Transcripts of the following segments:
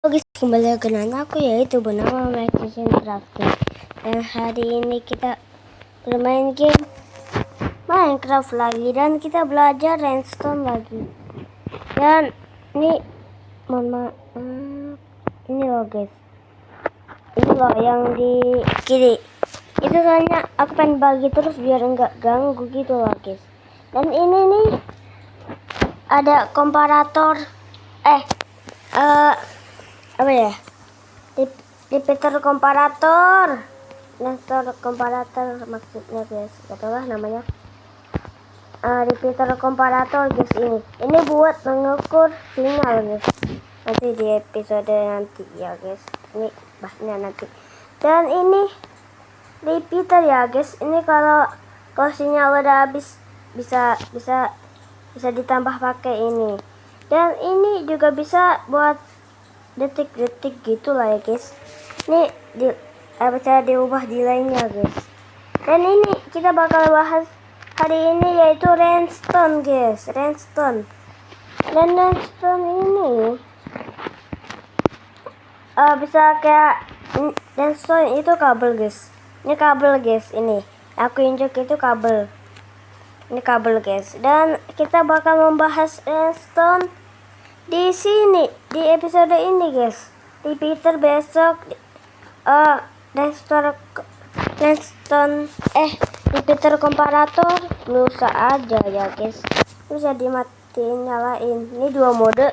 Halo guys, kembali lagi dengan aku yaitu bernama Maxison Crafting. Dan hari ini kita bermain game Minecraft lagi dan kita belajar redstone lagi. Dan ini mohon maaf, ini loh guys, ini loh yang di kiri. Itu soalnya aku pengen bagi terus biar enggak ganggu gitu loh guys. Dan ini nih ada komparator, apa ya? Repeater komparator, komparator maksudnya guys, gitulah namanya. Repeater komparator guys, ini buat mengukur sinyal guys. Nanti di episode nanti ya guys, ini bahasnya nanti. Dan ini repeater ya guys, ini kalau sinyal udah habis bisa ditambah pakai ini. Dan ini juga bisa buat detik-detik gitulah ya guys. Ini bisa diubah delaynya guys. Dan ini kita bakal bahas hari ini yaitu redstone guys, redstone. Dan redstone ini bisa kayak redstone itu kabel guys. Ini kabel guys, ini aku injek itu kabel. Ini kabel guys. Dan kita bakal membahas redstone di sini di episode ini guys. Repeater besok repeater komparator lusa aja ya guys. Bisa dimatiin nyalain. Ini dua mode.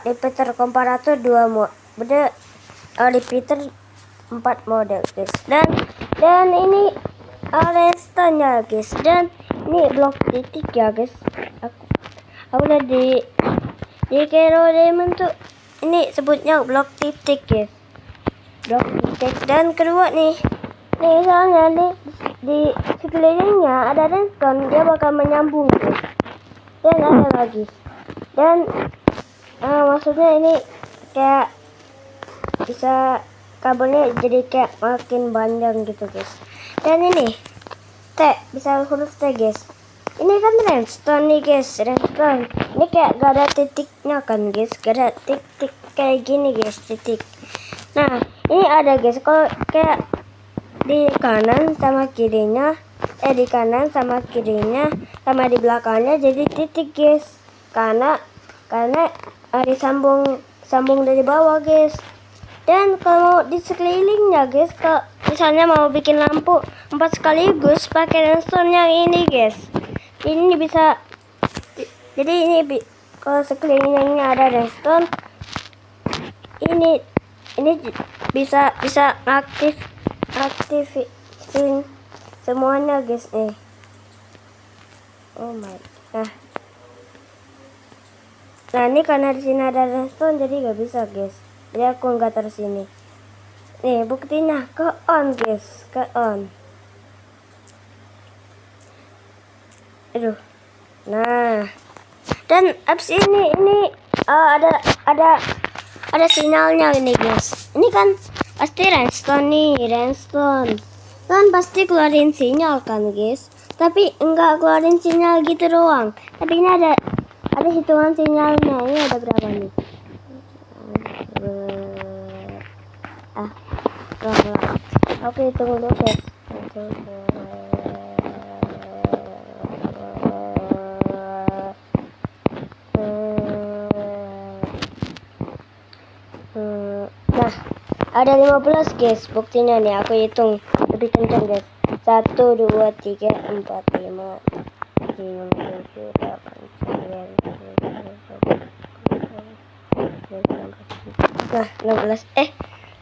Repeater komparator dua mode. Repeater 4 mode guys. Dan ini redstone nya guys. Dan ini blok titik ya guys. Aku udah di Kero Diamond tuh, ini sebutnya blok titik guys, blok titik. Dan kedua nih misalnya di sekelilingnya ada redstone, dia bakal menyambung guys. Dan ada lagi, dan maksudnya ini kayak bisa kabelnya jadi kayak makin panjang gitu guys. Dan ini bisa huruf T guys. Ini kan redstone nih guys, redstone. Ini kayak gak ada titiknya kan guys, gak ada titik kayak gini guys, titik. Nah, ini ada guys, kalau kayak di kanan sama kirinya, di kanan sama kirinya, sama di belakangnya jadi titik guys. Karena disambung dari bawah guys. Dan kalau di sekelilingnya guys, kalau misalnya mau bikin lampu 4 sekaligus pakai redstone yang ini guys. Ini bisa, jadi ini kalau sekelilingnya ada redstone, ini bisa aktifin semuanya guys nih. Oh my. Nah ini karena di sini ada redstone jadi gak bisa guys. Jadi aku nggak taruh sini. Nih buktinya ke on guys, ke on. Aduh. Nah, dan abis ini ada sinyalnya ini guys. Ini kan pasti redstone nih, redstone kan pasti keluarin sinyal kan guys. Tapi enggak keluarin sinyal gitu doang. Tapi ini ada hitungan sinyalnya. Ini ada berapa nih? Oke, hitung dulu guys. Nah, ada 15 guys, buktinya nih aku hitung lebih kencang guys. 1 2 3 4 5 6 7 8 9 nah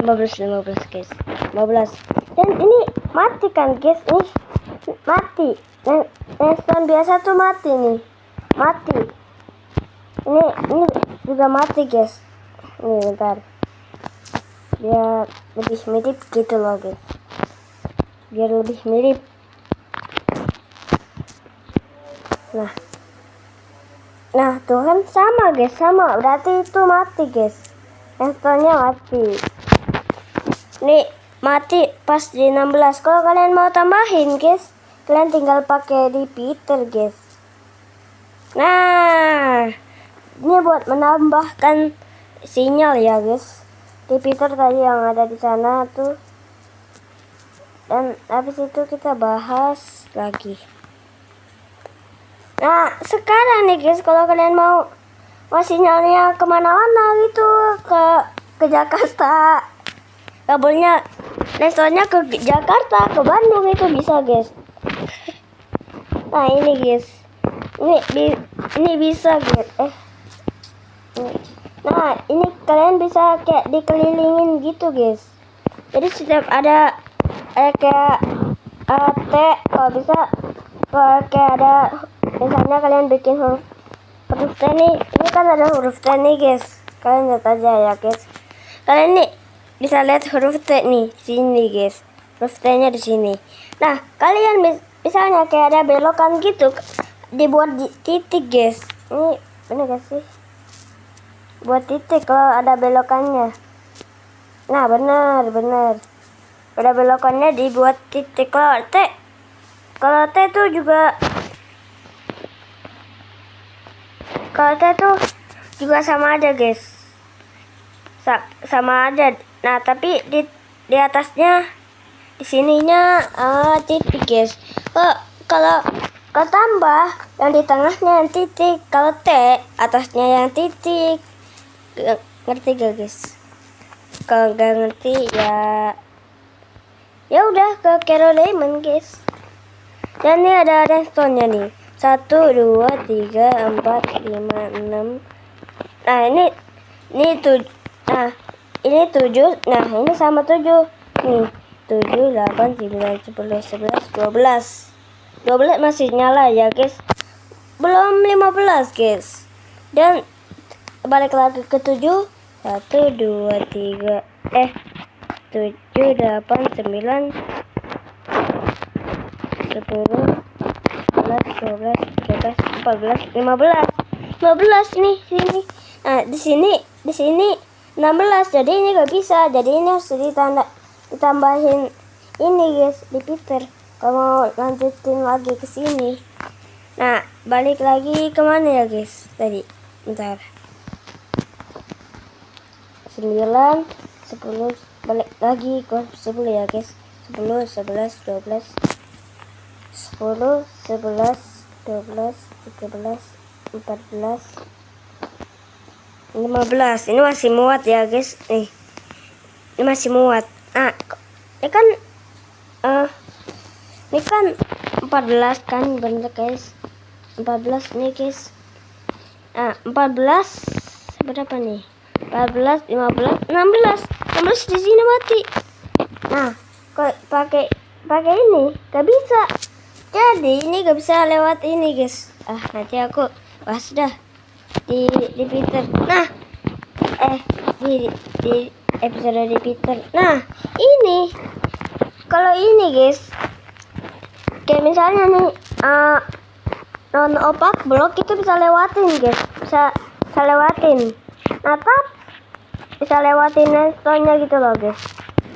15 guys, 15. Dan ini mati kan guys, nih mati. Redstone biasa tuh mati nih, mati. Ini juga mati guys. Nih bentar, biar lebih mirip gitu loh guys, biar lebih mirip. Nah tuh kan sama guys, sama, berarti itu mati guys, redstone-nya mati. Nih mati pas di 16. Kalau kalian mau tambahin guys, kalian tinggal pakai repeater guys. Nah ini buat menambahkan sinyal ya guys, repeater tadi yang ada di sana tuh. Dan habis itu kita bahas lagi. Nah sekarang nih guys, kalau kalian mau sinyalnya kemana-mana gitu, ke Jakarta, kabelnya restorannya ke Jakarta, ke Bandung, itu bisa guys. Nah ini guys, ini bisa guys. Nah ini kalian bisa kayak dikelilingin gitu guys. Jadi setiap ada kayak T, kalau bisa kayak ada, misalnya kalian bikin huruf T nih, ini kan ada huruf T nih guys. Kalian lihat aja ya guys. Kalian nih bisa lihat huruf T nih sini guys. Huruf T-nya di sini. Nah, kalian misalnya kayak ada belokan gitu, dibuat titik guys. Ini bener gak sih? Buat titik kalau ada belokannya. Nah, bener. Ada belokannya dibuat titik. Kalau T tuh juga, sama aja guys. Sama aja. Nah, tapi di atasnya, di sininya titik guys. Kalau tambah yang di tengahnya yang titik. Kalau T atasnya yang titik. Ngerti gak guys? Kalau nggak ngerti ya udah ke Carol Diamond guys. Dan ini ada redstone-nya nih. 1, 2, 3, 4, 5, 6. Nah ini 7. Nah ini 7. Nah ini sama 7 nih. 7, 8, 9, 10, 11, 12 masih nyala ya guys. Belum 15 guys. Dan balik lagi ke 7. 1, 2, 3, 7, 8, 9, 10, 11, 12, 13, 14, 15 nih sini. Nah di sini 16. Jadi ini gak bisa. Jadi ini harus ditambahin ini guys, repeater kalau mau lanjutin lagi ke sini. Nah balik lagi kemana ya guys tadi? Bentar. 9, 10, balik lagi ke 10 ya guys. 10, 11, 12, 10, 11, 12, 13, 14, 15. Ini masih muat ya guys. Nih, ini masih muat. Nah ini kan 14 kan, bener guys. 14 nih guys. Nah 14 berapa nih? 14, 15, 16 di sini mati. Nah, kok pakai ini gak bisa. Jadi ini gak bisa lewat ini guys. Nanti aku bahas dah di repeater. Nah, di episode repeater. Nah, ini kalau ini guys, kayak misalnya nih non opak blok itu bisa lewatin guys. Bisa lewatin. Nah, bisa lewatin redstone-nya gitu loh guys.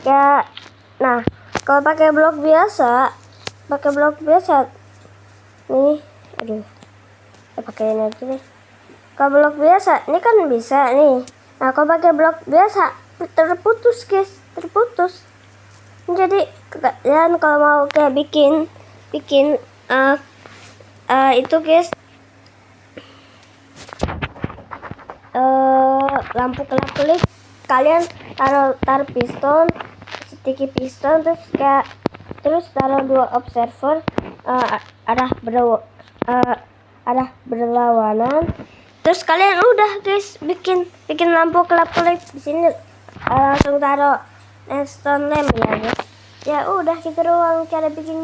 Ya, nah kalau pakai blok biasa nih, pakai ini aja deh. Kalau blok biasa ini kan bisa nih. Nah kalau pakai blok biasa terputus guys, jadi kalian kalau mau kayak bikin itu guys, lampu kelap-kelip, kalian taruh piston, sticky piston, terus taruh 2 observer arah berlawanan. Terus kalian udah guys bikin lampu kelap-kelip di sini, langsung taruh redstone lamp ya guys. Ya udah gitu doang cara bikin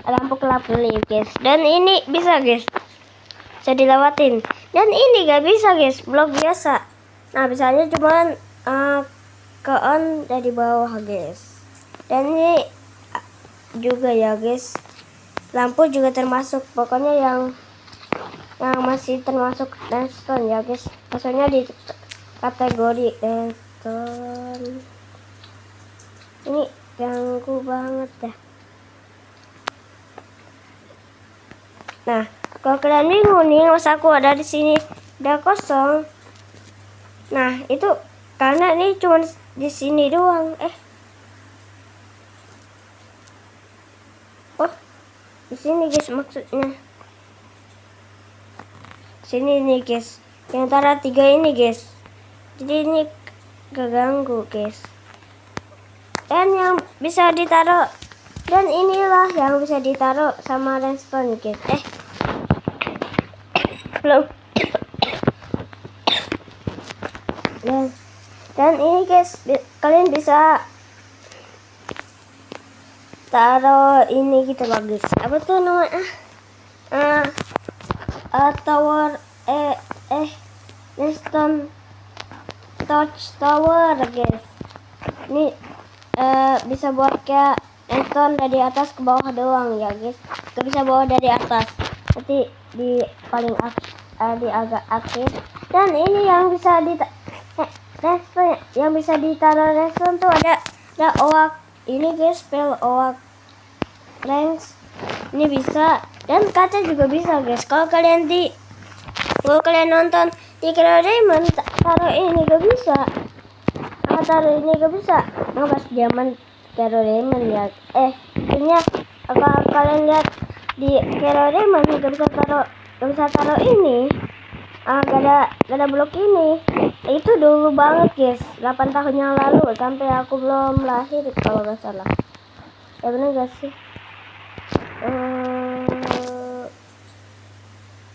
lampu kelap-kelip guys. Dan ini bisa guys, bisa dilewatin. Dan ini gak bisa guys, blok biasa. Nah bisanya cuman ke on dari bawah guys. Dan ini juga ya guys, lampu juga termasuk, pokoknya yang masih termasuk redstone ya guys. Maksudnya di kategori redstone. Ini ganggu banget dah. Nah kalau kalian bingung nih, mas aku ada di sini udah kosong. Nah itu karena ini cuma di sini doang. Oh di sini guys, maksudnya sini nih guys, yang antara 3 ini guys, jadi ini keganggu guys. Dan yang bisa ditaruh, dan inilah yang bisa ditaruh sama redstone guys. Belum. Dan ini guys, kalian bisa taruh ini gitu loh guys. Apa tuh namanya? Tower redstone touch tower guys. Ini bisa buat kayak redstone dari atas ke bawah doang ya guys. Gak bisa bawa dari atas, nanti di paling di agak akhir. Dan ini yang bisa redstone, yang bisa ditaruh redstone tuh ada oak ini guys, spell oak ranks ini bisa, dan kaca juga bisa guys. Kalau kalian nonton di Kero Diamond, taruh ini gak bisa. Taruh ini gak bisa. Nah pas zaman Kero Diamond ya. Sebenarnya kalau kalian lihat di Kero Diamond gak bisa taruh ini. Gak ada blok ini. Itu dulu banget guys, 8 tahun yang lalu, sampai aku belum lahir kalau gak salah. Ya bener gak sih?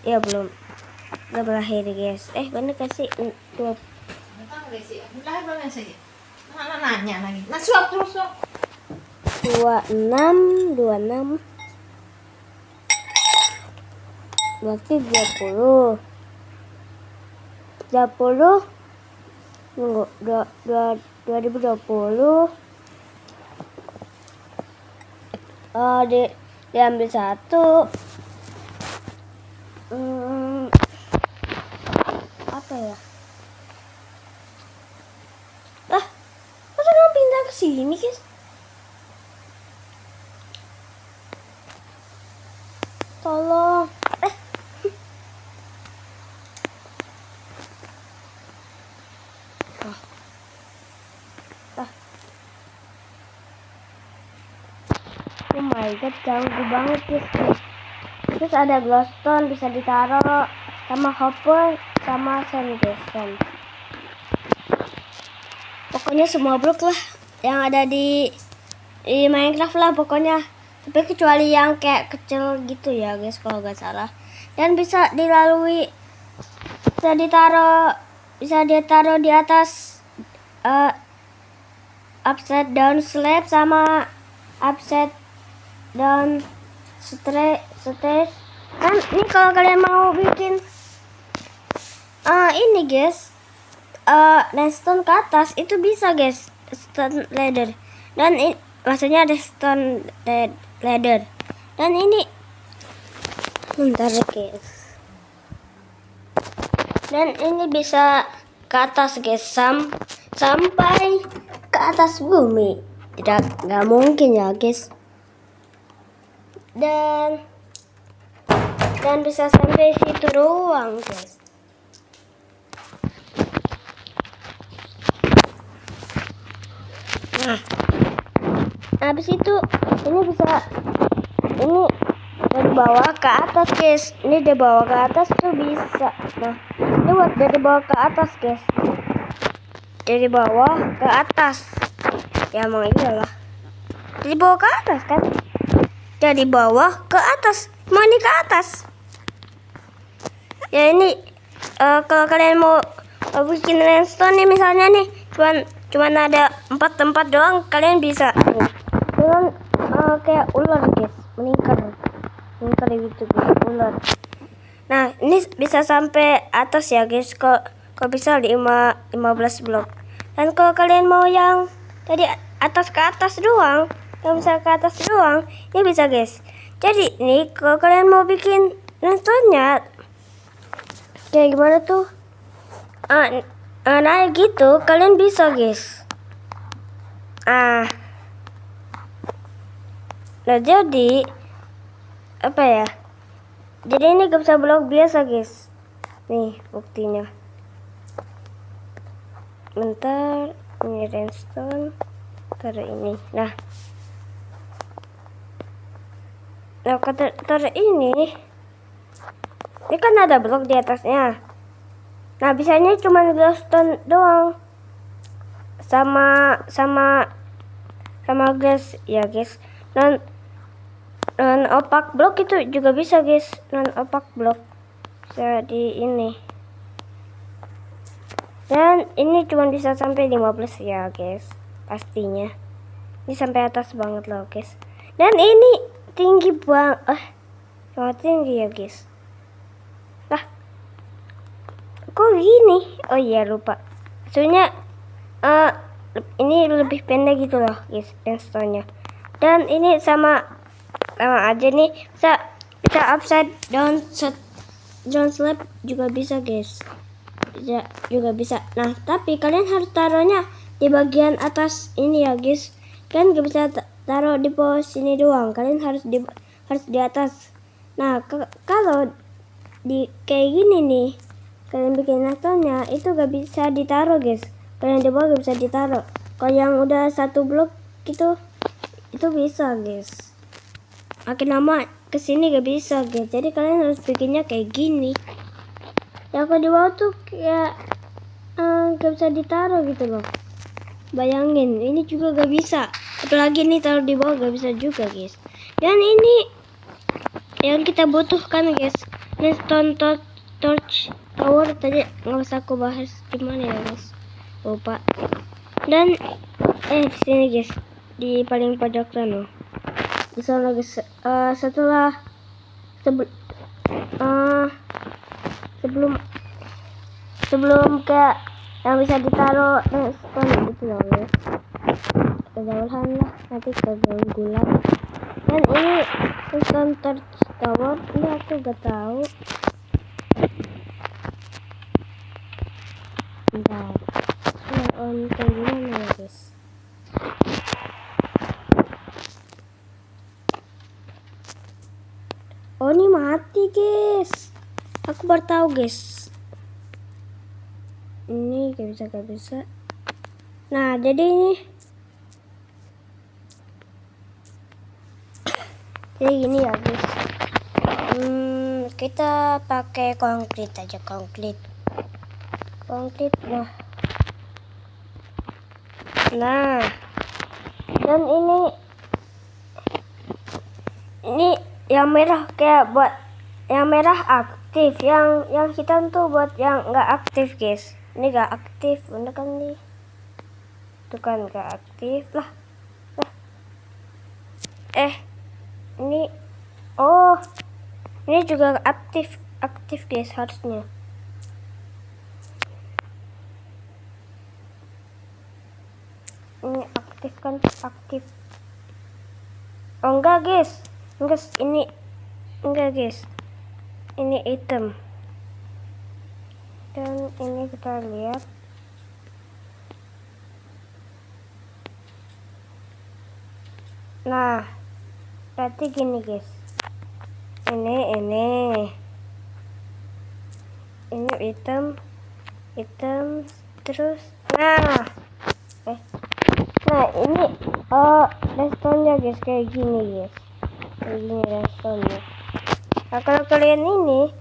Ya belum lahir guys. Bener gak sih? Nanya lagi. Nah, suap terus dong. 26 berarti 20 2020 diambil 1. Apa ya? Masa kamu pindah ke sini guys? Tolong. Oh my god, ganggu banget guys. Terus ada glowstone bisa ditaruh, sama hopper, sama sand guys. Pokoknya semua blok lah yang ada di Minecraft lah pokoknya. Tapi kecuali yang kayak kecil gitu ya guys kalau gak salah. Dan bisa dilalui, bisa ditaruh di atas upside down slab sama upside down stairs. Kan ini kalau kalian mau bikin ini guys, redstone ke atas itu bisa guys, stone ladder. Dan ini maksudnya ada stone ladder. Dan ini bentar guys. Dan ini bisa ke atas guys, sampai ke atas bumi. Nggak mungkin ya guys. Dan bisa sampai situ doang guys. Nah, habis itu ini bisa, ini dari bawah ke atas guys. Ini dari bawah ke atas tuh bisa. Nah, ini buat dari bawah ke atas guys. Dari bawah ke atas. Ya emang iyalah. Dari bawah ke atas kan? Dari bawah ke atas. Mau ini ke atas. Ya ini kalau kalian mau bikin redstone nih misalnya nih, cuman ada 4 tempat doang, kalian bisa dengan kayak ular guys, meningkar gitu guys, ular. Nah ini bisa sampai atas ya guys, kalau bisa 15 blok. Dan kalau kalian mau yang dari atas ke atas doang, yang bisa ke atas doang, ini bisa guys. Jadi nih kalau kalian mau bikin redstone-nya kayak gimana tuh, naik gitu, kalian bisa guys. Nah jadi apa ya, jadi ini gak bisa blok biasa guys. Nih buktinya. Bentar, ini redstone, taruh ini. Nah taruh ini kan ada blok di atasnya. Nah bisanya cuma glowstone doang, sama glass ya guys. Non opak blok itu juga bisa guys, non opak blok bisa di ini. Dan ini cuma bisa sampai 15 ya guys, pastinya. Ini sampai atas banget loh guys. Dan ini tinggi banget, sangat tinggi ya guys. Lah, kok gini? Oh iya lupa. Soalnya ini lebih pendek gitu loh guys, redstone-nya. Dan ini sama aja nih, bisa upside down slab juga bisa guys. Juga bisa. Nah tapi kalian harus taruhnya di bagian atas ini ya guys. Kan gak bisa taruh di bawah sini doang, kalian harus di atas. Nah kalau di kayak gini nih, kalian bikin redstone-nya itu gak bisa ditaruh guys. Kalian di bawah gak bisa ditaruh. Kalau yang udah satu blok gitu itu bisa guys. Makin lama kesini gak bisa guys. Jadi kalian harus bikinnya kayak gini. Ya kalau di bawah tuh kayak gak bisa ditaruh gitu loh. Bayangin, ini juga gak bisa. Apalagi ini taruh di bawah gak bisa juga guys. Dan ini yang kita butuhkan guys, redstone torch tower. Tadi nggak usah aku bahas gimana ya guys, lupa. Dan di sini guys, di paling pojok sana. Di sana guys, setelah sebelum kayak yang bisa ditaruh redstone gitu loh guys. Kejauhan lah, nanti kegangguan. Dan ini redstone torch tower, ini aku gak tahu. Bentar, on kayak gimana ya guys. Oh ini mati guys, aku baru tahu guys. Ini gak bisa. Nah jadi ini gini ya guys. Kita pakai konkrit aja, konkrit. Nah dan ini yang merah kayak buat yang merah aktif, yang hitam tuh buat yang nggak aktif guys. Ini nggak aktif, bener kan nih? Tuh kan nggak aktif lah. Ini ini juga aktif guys harusnya. Ini aktif kan, aktif. Oh enggak guys, ini enggak guys, ini item. Dan ini kita lihat. Nah berarti gini guys, ini item terus. Nah ini redstone-nya guys, kayak gini guys, kayak gini redstone-nya. Nah kalau kalian ini,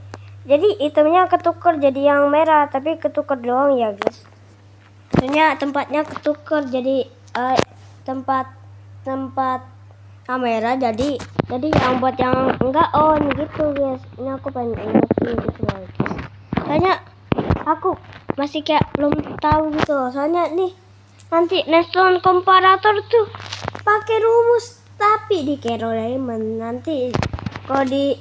jadi itemnya ketuker jadi yang merah, tapi ketuker doang ya guys. Soalnya tempatnya ketuker jadi tempat kamera, jadi yang buat yang enggak on gitu guys. Ini aku pengen ingetin gitu loh guys. Soalnya aku masih kayak belum tahu gitu loh. Soalnya nih nanti redstone komparator tuh pakai rumus, tapi di Caroline nanti kalau di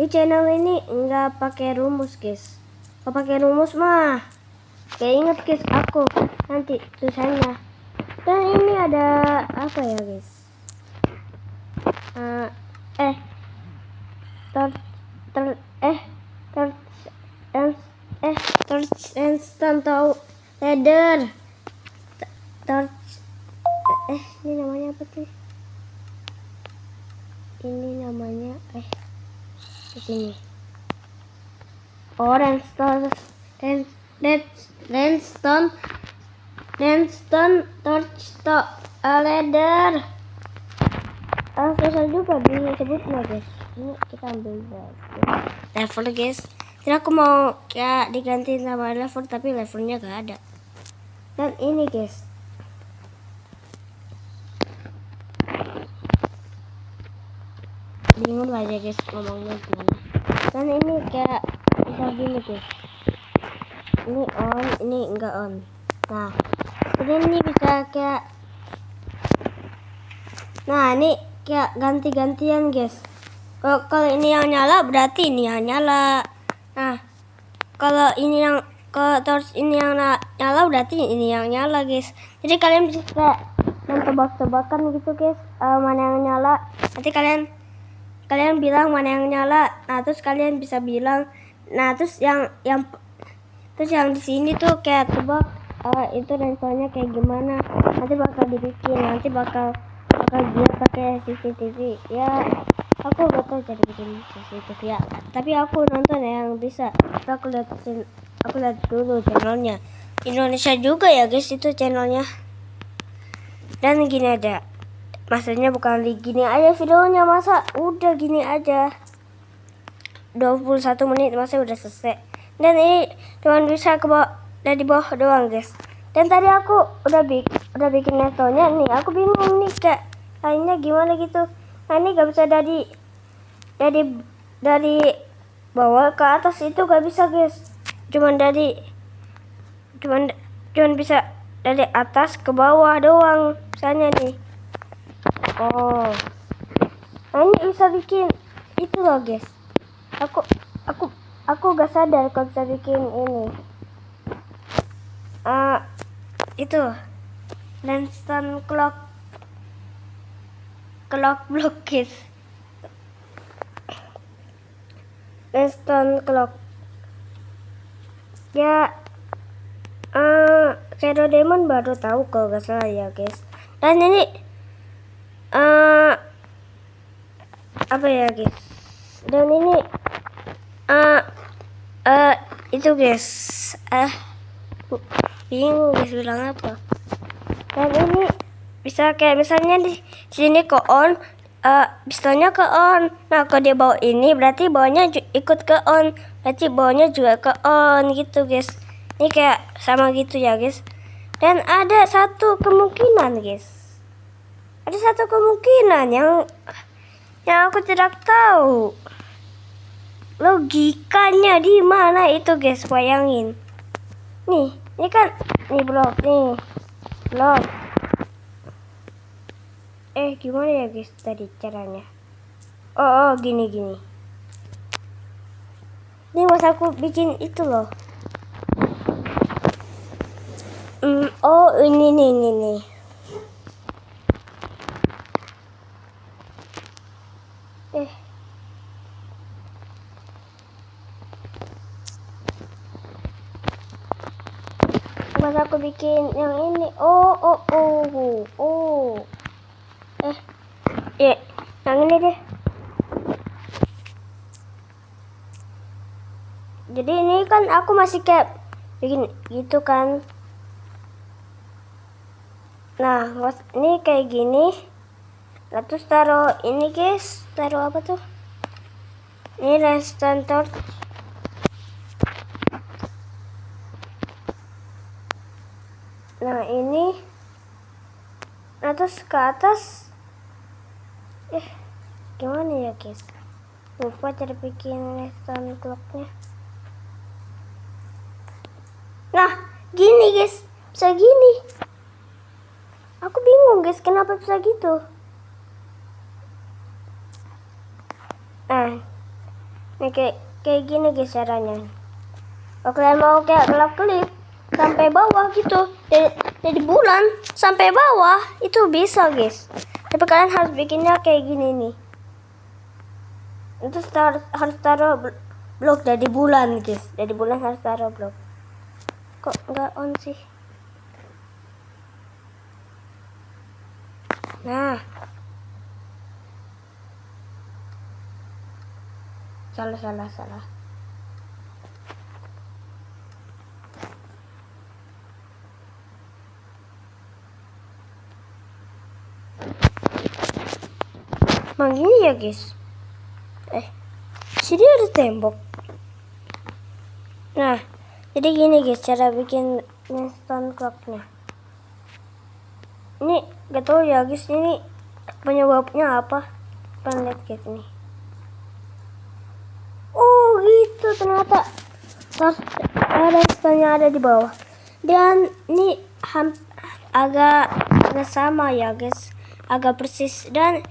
channel ini enggak pakai rumus guys. Kalau pakai rumus mah kayak inget guys aku nanti tulisannya. Dan ini ada apa ya guys, torch redstone tahu ladder torch. Ini namanya apa sih? Ini namanya di sini. Oh, redstone torch to a ladder. Susah juga disebutnya guys. Ini kita ambil level guys. Jadi aku mau ya digantiin sama level, tapi levelnya gak ada. Dan ini guys, bingung aja guys ngomongnya gimana. Dan ini kayak bisa gini guys, ini on, ini enggak on. Nah ini bisa kayak, nah ini kayak ganti-gantian guys. Kalau ini yang nyala berarti ini yang nyala. Nah kalau ini yang torch ini yang nyala berarti ini yang nyala guys. Jadi kalian bisa kayak tebak-tebakan gitu guys, mana yang nyala. Nanti kalian bilang mana yang nyala. Nah terus kalian bisa bilang, nah terus yang di sini tuh kayak tebak itu rencananya kayak gimana. Nanti bakal dibikin, nanti bakal dia pakai CCTV ya. Aku gak tahu cara bikin CCTV ya, tapi aku nonton yang bisa. Aku lihat dulu channelnya Indonesia juga ya guys, itu channelnya. Dan gini aja, maksudnya bukan gini aja videonya, masa udah gini aja 21 menit masa udah selesai. Dan ini cuma bisa ke bawah, dari bawah doang guys. Dan tadi aku udah bikin netonya nih, aku bingung nih kayak lainnya gimana gitu. Nah ini gak bisa dari bawah ke atas, itu gak bisa guys. Cuman bisa dari atas ke bawah doang misalnya nih. Oh, nah ini bisa bikin itu loh guys. Aku gak sadar kalau bisa bikin ini. Itu redstone clock block guys. Redstone clock ya, Shadow Demon baru tahu kalau gak salah ya guys. Dan ini apa ya guys, dan ini itu guys, bingung guys bilang apa. Dan ini bisa kayak misalnya di sini ke on, pistonnya ke on. Nah kalau dia bawa ini berarti bawahnya ikut ke on, berarti bawahnya juga ke on gitu guys. Ini kayak sama gitu ya guys. Dan ada satu kemungkinan guys, yang aku tidak tahu logikanya di mana itu guys. Bayangin nih, ini kan nih blok. Gimana ya guys tadi caranya? Oh gini. Ini mas aku bikin itu loh. Oh ini nih. Mas aku bikin yang ini. Yang ini deh. Jadi ini kan aku masih kayak bikin gitu kan. Nah ini kayak gini. Nah terus taruh ini guys, taruh apa tuh, ini redstone torch. Nah ini, nah terus ke atas. Gimana ya guys, lupa cara bikin redstone clocknya. Nah gini guys, bisa gini. Aku bingung guys kenapa bisa gitu. Nah ini kayak gini guys caranya. Kalau kalian mau kayak kelap-kelip sampai bawah gitu, dari bulan sampai bawah itu bisa guys. Tapi kalian harus bikinnya kayak gini nih. Itu harus taruh blok dari bulan guys. Dari bulan harus taruh blok. Kok nggak on sih? Nah, salah. Emang gini ya guys. Sini ada tembok. Nah, jadi gini guys cara bikin stone clocknya. Ini gak tau ya guys, ini penyebabnya apa? Pengen lihat guys ini. Oh gitu ternyata ada stone ada di bawah. Dan ini agak sama ya guys, agak persis. Dan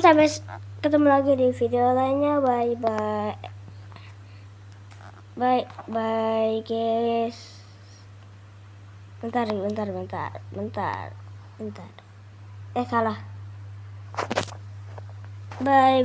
sampai ketemu lagi di video lainnya. Bye guys. Bentar. Salah. Bye.